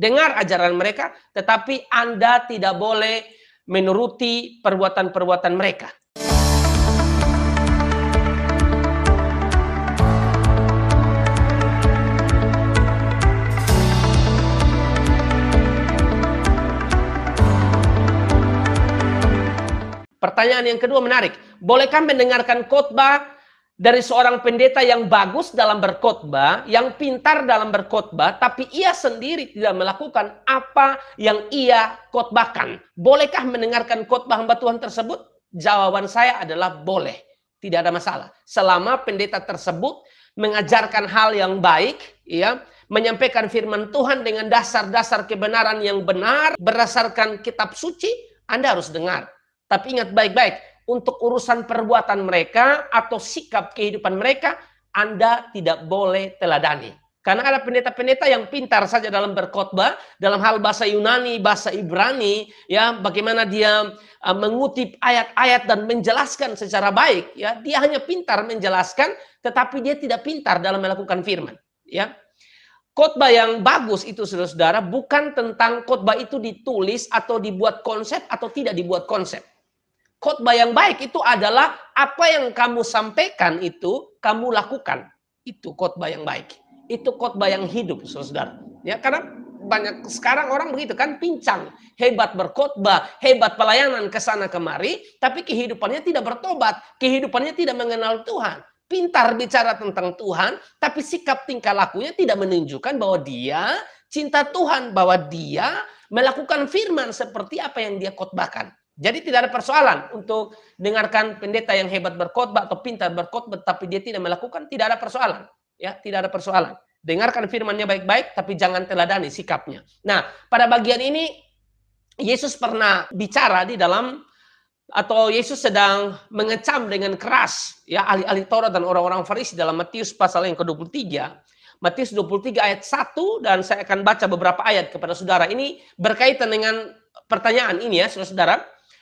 Dengar ajaran mereka, tetapi Anda tidak boleh menuruti perbuatan-perbuatan mereka. Pertanyaan yang kedua menarik. Bolehkah mendengarkan khotbah dari seorang pendeta yang bagus dalam berkhotbah, yang pintar dalam berkhotbah, tapi ia sendiri tidak melakukan apa yang ia khotbahkan? Bolehkah mendengarkan khotbah hamba Tuhan tersebut? Jawaban saya adalah boleh. Tidak ada masalah. Selama pendeta tersebut mengajarkan hal yang baik, ya, menyampaikan firman Tuhan dengan dasar-dasar kebenaran yang benar, berdasarkan kitab suci, Anda harus dengar. Tapi ingat baik-baik, untuk urusan perbuatan mereka atau sikap kehidupan mereka, Anda tidak boleh teladani. Karena ada pendeta-pendeta yang pintar saja dalam berkhotbah, dalam hal bahasa Yunani, bahasa Ibrani, ya, bagaimana dia mengutip ayat-ayat dan menjelaskan secara baik, ya. Dia hanya pintar menjelaskan, tetapi dia tidak pintar dalam melakukan firman, ya. Khotbah yang bagus itu, saudara-saudara, bukan tentang khotbah itu ditulis atau dibuat konsep atau tidak dibuat konsep. Khotbah yang baik itu adalah apa yang kamu sampaikan itu kamu lakukan. Itu khotbah yang baik. Itu khotbah yang hidup, saudara. Ya, karena banyak sekarang orang begitu kan, pincang, hebat berkhotbah, hebat pelayanan ke sana kemari, tapi kehidupannya tidak bertobat, kehidupannya tidak mengenal Tuhan. Pintar bicara tentang Tuhan, tapi sikap tingkah lakunya tidak menunjukkan bahwa dia cinta Tuhan, bahwa dia melakukan firman seperti apa yang dia khotbahkan. Jadi tidak ada persoalan untuk dengarkan pendeta yang hebat berkhotbah atau pintar berkhotbah tapi dia tidak melakukan, tidak ada persoalan, ya, tidak ada persoalan. Dengarkan firman-Nya baik-baik tapi jangan teladani sikapnya. Nah, pada bagian ini Yesus pernah bicara di dalam, atau Yesus sedang mengecam dengan keras, ya, ahli-ahli Taurat dan orang-orang Farisi dalam Matius pasal yang ke-23. Matius 23 ayat 1, dan saya akan baca beberapa ayat kepada saudara. Ini berkaitan dengan pertanyaan ini, ya, saudara.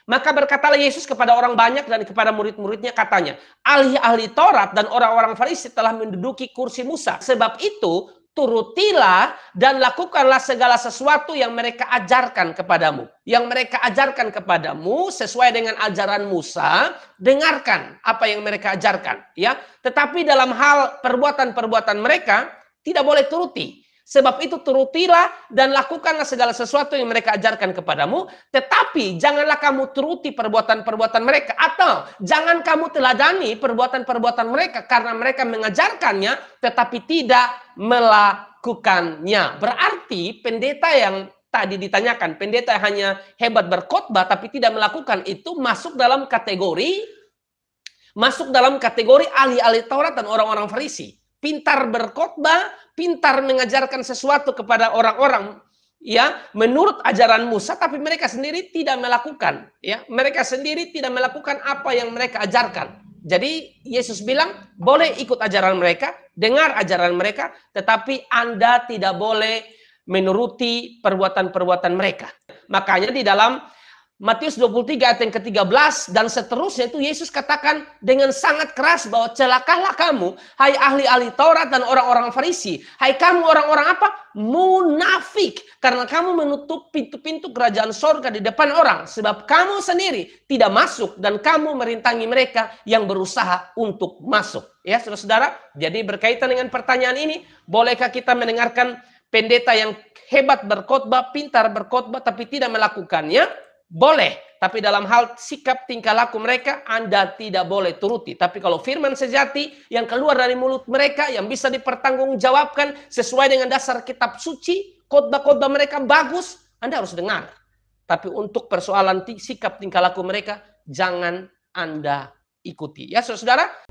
Maka berkatalah Yesus kepada orang banyak dan kepada murid-muridnya, katanya, ahli-ahli Taurat dan orang-orang Farisi telah menduduki kursi Musa. Sebab itu, turutilah dan lakukanlah segala sesuatu yang mereka ajarkan kepadamu. Yang mereka ajarkan kepadamu sesuai dengan ajaran Musa, dengarkan apa yang mereka ajarkan, ya. Tetapi dalam hal perbuatan-perbuatan mereka tidak boleh turuti. Sebab itu turutilah dan lakukanlah segala sesuatu yang mereka ajarkan kepadamu. Tetapi janganlah kamu turuti perbuatan-perbuatan mereka. Atau jangan kamu teladani perbuatan-perbuatan mereka. Karena mereka mengajarkannya tetapi tidak melakukannya. Berarti pendeta yang tadi ditanyakan, pendeta hanya hebat berkhotbah tapi tidak melakukan, itu masuk dalam kategori ahli-ahli Taurat dan orang-orang Farisi. Pintar berkhotbah, pintar mengajarkan sesuatu kepada orang-orang, ya, menurut ajaran Musa, tapi mereka sendiri tidak melakukan, ya. Mereka sendiri tidak melakukan apa yang mereka ajarkan. Jadi Yesus bilang, boleh ikut ajaran mereka, dengar ajaran mereka, tetapi Anda tidak boleh menuruti perbuatan-perbuatan mereka. Makanya di dalam Matius 23 ayat yang ke-13 dan seterusnya itu Yesus katakan dengan sangat keras bahwa celakalah kamu, hai ahli-ahli Taurat dan orang-orang Farisi. Hai kamu orang-orang apa? Munafik. Karena kamu menutup pintu-pintu kerajaan sorga di depan orang. Sebab kamu sendiri tidak masuk dan kamu merintangi mereka yang berusaha untuk masuk. Ya, saudara-saudara. Jadi berkaitan dengan pertanyaan ini, bolehkah kita mendengarkan pendeta yang hebat berkhotbah, pintar berkhotbah tapi tidak melakukannya? Boleh, tapi dalam hal sikap tingkah laku mereka Anda tidak boleh turuti. Tapi kalau firman sejati yang keluar dari mulut mereka yang bisa dipertanggungjawabkan sesuai dengan dasar kitab suci, khotbah-khotbah mereka bagus, Anda harus dengar. Tapi untuk persoalan sikap tingkah laku mereka jangan Anda ikuti. Ya, saudara.